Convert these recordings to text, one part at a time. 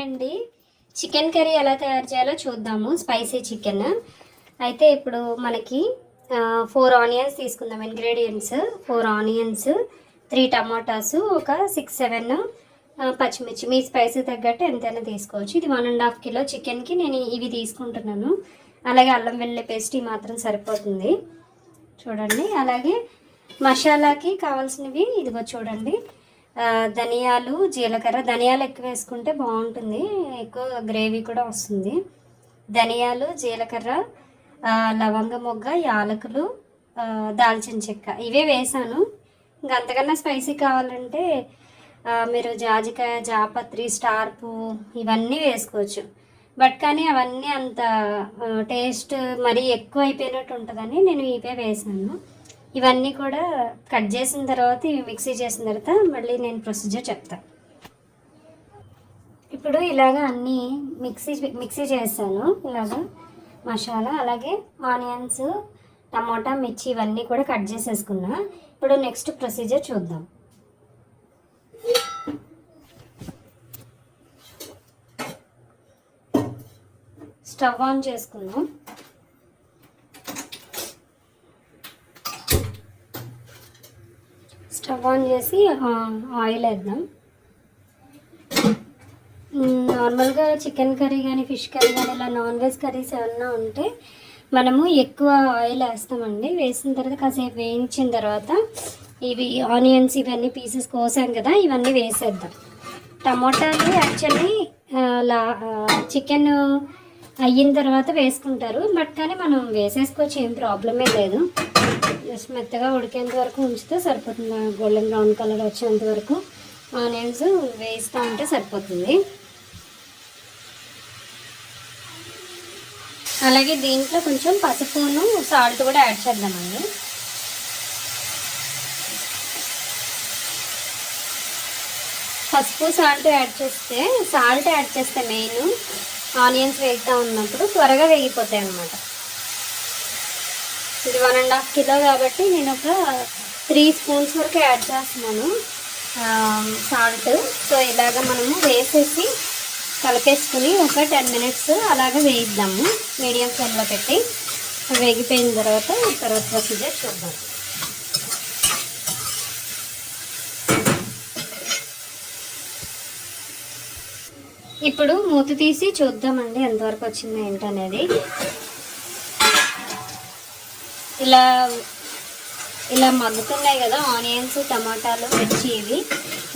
అండి chicken curry ఎలా తయారు చేయాలో చూద్దాము. స్పైసీ చికెన్ అయితే ఇప్పుడు మనకి 4 ఆనియన్స్ తీసుకుందాం. ఇంగ్రీడియంట్స్ 4 ఆనియన్స్, 3 టమాటాస్, ఒక 6-7 పచ్చిమిర్చి. మీ స్పైసీ తగ్గట్టు ఎంతైనా తీసుకోవచ్చు. ఇది 1.5 కిలో చికెన్కి నేను ఇవి తీసుకుంటున్నాను. అలాగే అల్లం వెల్లుల్లి పేస్ట్ మాత్రం సరిపోతుంది చూడండి. అలాగే మసాలాకి కావాల్సినవి ఇదిగో చూడండి. ధనియాలు, జీలకర్ర. ధనియాలు ఎక్కువ వేసుకుంటే బాగుంటుంది, ఎక్కువ గ్రేవీ కూడా వస్తుంది. ధనియాలు, జీలకర్ర, లవంగ మొగ్గ, యాలకులు, దాల్చిన చెక్క ఇవే వేసాను. ఇంకా అంతకన్నా స్పైసీ కావాలంటే మీరు జాజికాయ, జాపత్రి, స్టార్ పువ్వు ఇవన్నీ వేసుకోవచ్చు. బట్ కానీ అవన్నీ అంత టేస్ట్ మరీ ఎక్కువ అయిపోయినట్టు ఉంటుందని నేను ఇవే వేసాను. ఇవన్నీ కూడా కట్ చేసిన తర్వాత ఇవి మిక్సీ చేసిన తర్వాత మళ్ళీ నేను ప్రొసీజర్ చెప్తాను. ఇప్పుడు ఇలాగా అన్నీ మిక్సీ చేస్తాను. ఇలాగా మసాలా, అలాగే ఆనియన్స్, టమాటా, మిర్చి ఇవన్నీ కూడా కట్ చేసేసుకున్నా. ఇప్పుడు నెక్స్ట్ ప్రొసీజర్ చూద్దాం. స్టవ్ ఆన్ చేసుకుందాం. స్టవ్ ఆన్ చేసి ఆయిల్ వేద్దాం. నార్మల్గా చికెన్ కర్రీ కానీ, ఫిష్ కర్రీ కానీ, ఇలా నాన్ వెజ్ కర్రీస్ ఏమన్నా ఉంటే మనము ఎక్కువ ఆయిల్ వేస్తామండి. వేసిన తర్వాత కాసేపు వేయించిన తర్వాత ఇవి ఆనియన్స్ ఇవన్నీ పీసెస్ కోసాం కదా, ఇవన్నీ వేసేద్దాం. టమోటాలు యాక్చువల్లీ చికెన్ అయిన తర్వాత వేసుకుంటారు, బట్ కానీ మనం వేసేసుకోవచ్చు, ఏం ప్రాబ్లమే లేదు. జస్ట్ మెత్తగా ఉడికేంత వరకు ఉంచితే సరిపోతుంది. గోల్డెన్ బ్రౌన్ కలర్ వచ్చేంత వరకు ఆనియన్స్ వేస్తూ ఉంటే సరిపోతుంది. అలాగే దీంట్లో కొంచెం పసుపును, సాల్ట్ కూడా యాడ్ చేద్దామండి. పసుపు, సాల్ట్ యాడ్ చేస్తే మెయిన్ ఆనియన్స్ వేస్తూ ఉన్నప్పుడు త్వరగా వేగిపోతాయి అన్నమాట. ఇది 1.5 కిలో కాబట్టి నేను ఒక 3 స్పూన్స్ వరకు యాడ్ చేస్తున్నాను సాల్ట్. సో ఇలాగ మనము వేసేసి కలిపేసుకుని ఒక 10 మినిట్స్ అలాగే వేయిద్దాము మీడియం ఫ్లేమ్లో పెట్టి. వేగిపోయిన తర్వాత ప్రొసీజర్ చూద్దాం. ఇప్పుడు మూత తీసి చూద్దామండి ఎంతవరకు వచ్చింది ఏంటనేది. ఇలా మగ్గుతున్నాయి కదా ఆనియన్స్, టమాటాలు, మిర్చి ఇవి.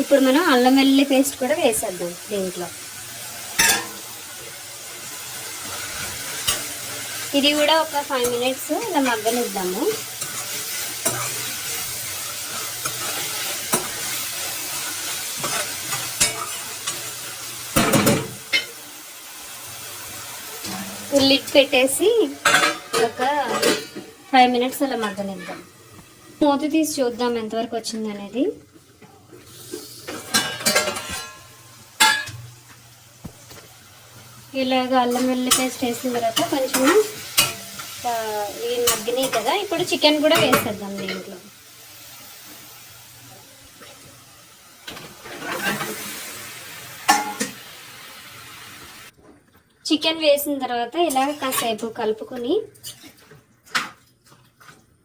ఇప్పుడు మనం అల్లం వెల్లుల్లి పేస్ట్ కూడా వేసేద్దాం దీంట్లో. ఇది కూడా ఒక 5 మినిట్స్ ఇలా మగ్గనిద్దాము. లిడ్ పెట్టేసి ఒక 5 మినిట్స్ అలా మగ్గనిద్దాం. మూత తీసి చూద్దాం ఎంతవరకు వచ్చింది అనేది. ఇలాగ అల్లం వెల్లుల్లి పేస్ట్ వేసిన తర్వాత కొంచెం ఇవి మగ్గినాయి కదా, ఇప్పుడు చికెన్ కూడా వేసేద్దాం దీంట్లో. చికెన్ వేసిన తర్వాత ఇలాగ కాసేపు కలుపుకొని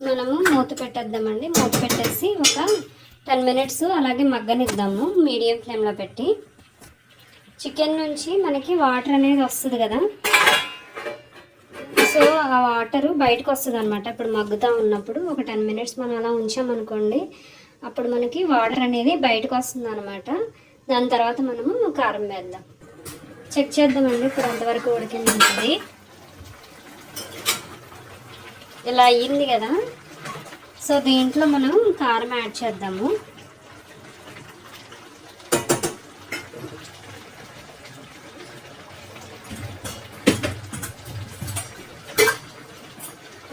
మనము మూత పెట్టేద్దామండి. మూత పెట్టేసి ఒక 10 మినిట్స్ అలాగే మగ్గనిద్దాము మీడియం ఫ్లేమ్లో పెట్టి. చికెన్ నుంచి మనకి వాటర్ అనేది వస్తుంది కదా, సో ఆ వాటర్ బయటకు వస్తుంది అనమాట. ఇప్పుడు మగ్గుతూ ఉన్నప్పుడు ఒక 10 మినిట్స్ మనం అలా ఉంచామనుకోండి, అప్పుడు మనకి వాటర్ అనేది బయటకు వస్తుంది అనమాట. దాని తర్వాత మనము కారం వేద్దాం. చెక్ చేద్దామండి ఇప్పుడు ఎంతవరకు ఉడికింది. ఇలా అయ్యింది కదా, సో దీంట్లో మనం కారం యాడ్ చేద్దాము.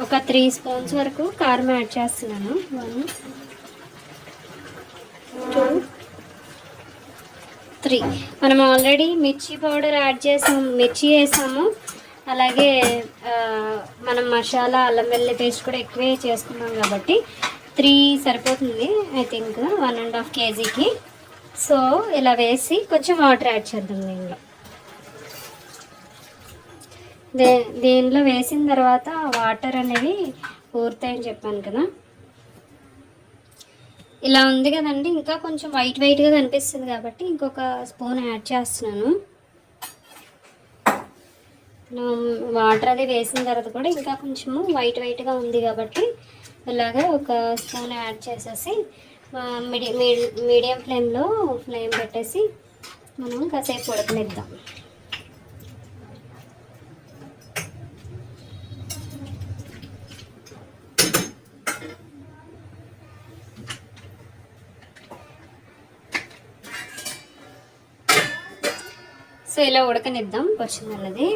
ఒక 3 స్పూన్స్ వరకు కారం యాడ్ చేస్తున్నాను. 1 2 3. మనం ఆల్రెడీ మిర్చి పౌడర్ యాడ్ చేసాము, మిర్చి వేసాము. అలాగే మనం మసాలా, అల్లం వెల్లుల్లి పేస్ట్ కూడా ఎక్కువే చేసుకున్నాం కాబట్టి 3 సరిపోతుంది ఐ థింక్ 1.5 కేజీకి. సో ఇలా వేసి కొంచెం వాటర్ యాడ్ చేద్దాం దీనిలో. దీనిలో వేసిన తర్వాత వాటర్ అనేవి ఊరుతాయని చెప్పాను కదా. ఇలా ఉంది కదండి. ఇంకా కొంచెం వైట్గా కనిపిస్తుంది కాబట్టి ఇంకొక స్పూన్ యాడ్ చేస్తున్నాను. వాటర్ అది వేసిన తర్వాత కూడా ఇంకా కొంచెము వైట్గా ఉంది కాబట్టి ఇలాగా ఒక స్పూన్ యాడ్ చేసేసి మీడియం ఫ్లేమ్ పెట్టేసి మనం కాసేపు ఉడకనిద్దాం. సో ఇలా ఉడకనిద్దాం వచ్చిందన్నది.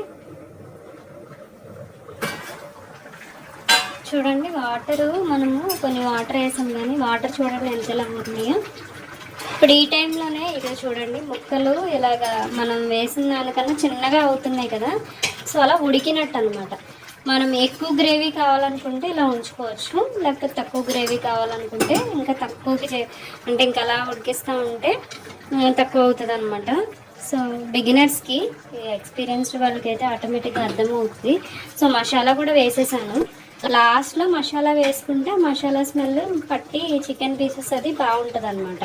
చూడండి వాటరు మనము కొన్ని వాటర్ వేసాం కానీ వాటర్ చూడండి ఎంతలా ఉంటున్నాయో. ఇప్పుడు ఈ టైంలోనే ఇక చూడండి ముక్కలు ఇలాగా మనం వేసిన దానికన్నా చిన్నగా అవుతున్నాయి కదా. సో అలా ఉడికినట్టు అనమాట. మనం ఎక్కువ గ్రేవీ కావాలనుకుంటే ఇలా ఉంచుకోవచ్చు, లేకపోతే తక్కువ గ్రేవీ కావాలనుకుంటే ఇంకా తక్కువకి అంటే ఇంకా అలా ఉడికిస్తూ ఉంటే తక్కువ అవుతుంది అనమాట. సో బిగినర్స్కి, ఎక్స్పీరియన్స్డ్ వాళ్ళకైతే ఆటోమేటిక్గా అర్థమవుతుంది. సో మసాలా కూడా వేసేసాను. లాస్ట్లో మసాలా వేసుకుంటే మసాలా స్మెల్ పట్టి చికెన్ పీసెస్ అది బాగుంటుంది అనమాట.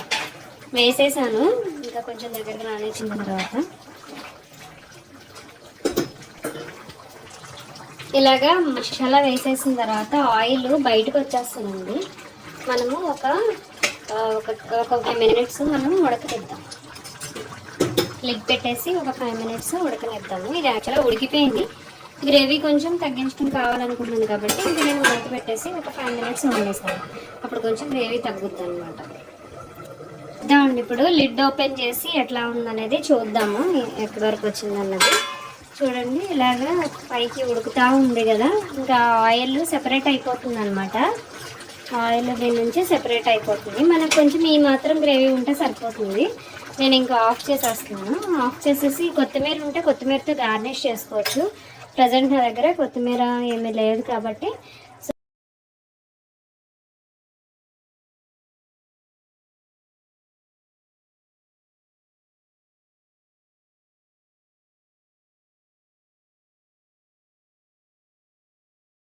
వేసేసాను ఇంకా కొంచెం దగ్గరగా నానేసిన తర్వాత ఇలాగా మసాలా వేసేసిన తర్వాత ఆయిల్ బయటకు వచ్చేస్తుందండి. మనము ఒక 5 మినిట్స్ మనం ఉడకనిద్దాం. లిడ్ పెట్టేసి ఒక 5 మినిట్స్ ఉడకనిద్దాము. ఇది యాక్చువల్గా ఉడికిపోయింది. గ్రేవీ కొంచెం తగ్గించడం కావాలనుకుంటుంది కాబట్టి ఇంకా నేను మూత పెట్టేసి ఒక 5 మినిట్స్ వండేసాను. అప్పుడు కొంచెం గ్రేవీ తగ్గుద్ది అనమాట. ఇద్దామండి. ఇప్పుడు లిడ్ ఓపెన్ చేసి ఎట్లా ఉందనేది చూద్దాము, ఎక్కడి వరకు వచ్చిందన్నది. చూడండి ఇలాగా పైకి ఉడుకుతూ ఉంది కదా. ఇంకా ఆయిల్ సెపరేట్ అయిపోతుంది అనమాట. ఆయిల్ దీని నుంచి సెపరేట్ అయిపోతుంది. మనకు కొంచెం ఈ మాత్రం గ్రేవీ ఉంటే సరిపోతుంది. నేను ఇంకా ఆఫ్ చేసేస్తున్నాను. ఆఫ్ చేసేసి కొత్తిమీర ఉంటే కొత్తిమీరతో గార్నిష్ చేసుకోవచ్చు. ప్రజెంట్ నా దగ్గర కొత్తిమీర ఏమీ లేదు కాబట్టి